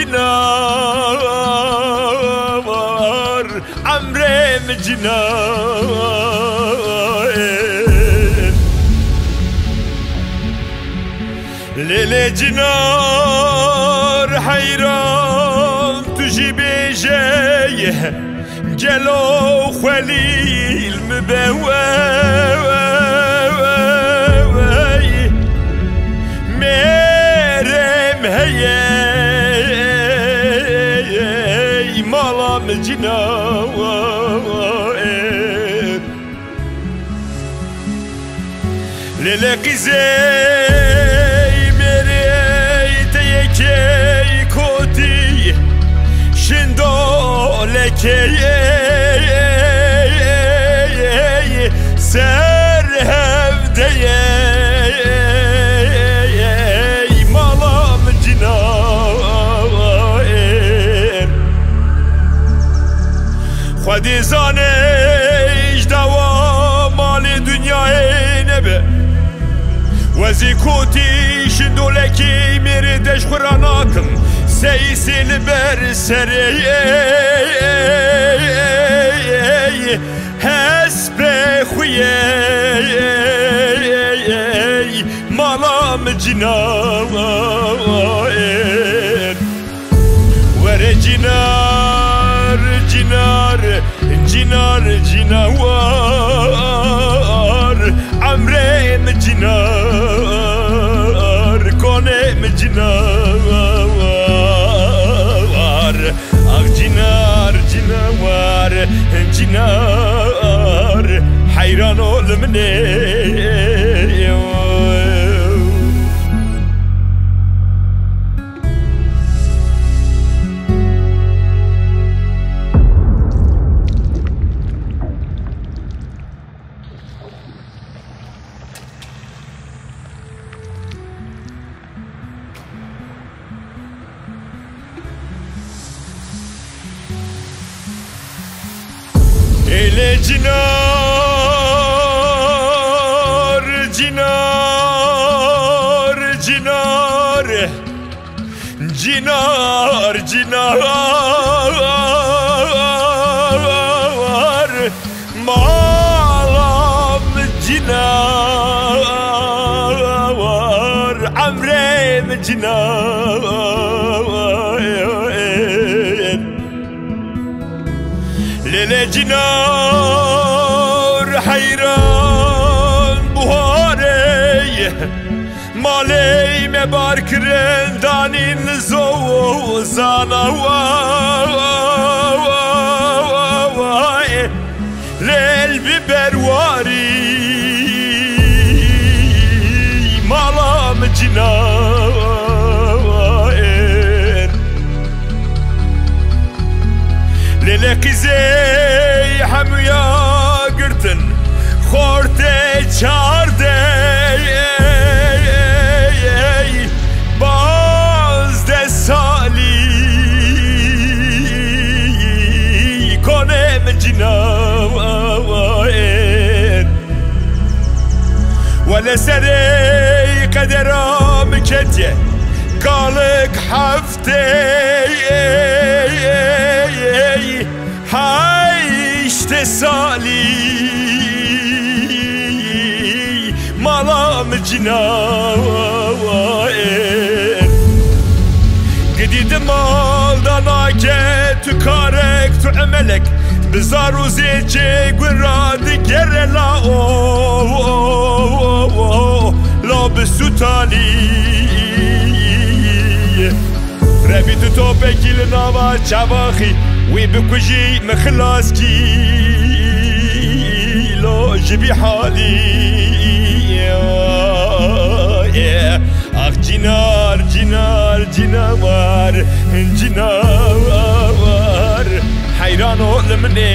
جنار عمرم جنار لیل جنار حیران تجی بیجه جلو خلیل مبوي مرم هي مالام جناوير للك زي مريت يكي كوتي شندو لكي سر هفدي مالام جناوير خودی زانش دوا مال دنیای نبه وزی کوتی شندولکی میری دش خوراناکم سیسیل بر سری هسب خویه مالام جناویر ور جنار جنار جنار جنوار عمرم جنار کنم جنوار آخ جنار جنوار جنار حیران olmne Ele cinar, cinar, cinar, cinar, cinar, malam cinar, amrem cinar. Lele cinar hayran buhare maley me barkren danin zozana wa lel biberwari malam cinar لك زي حميا قرتن خورتي چارده باز ده سالی کنم جناوين ولا سري قدرام كتيه قالك حفتي هشت سالی مالام جناوين قديد مالدان آگه تو کارک تو عملک بزار و زیچه گراد گره لا بسوتالی ربي توبك لنابا شباخي وبكوجي مخلاص كي لو جبي حالي اخ جنار جنار جنوار جنوار حيران olmne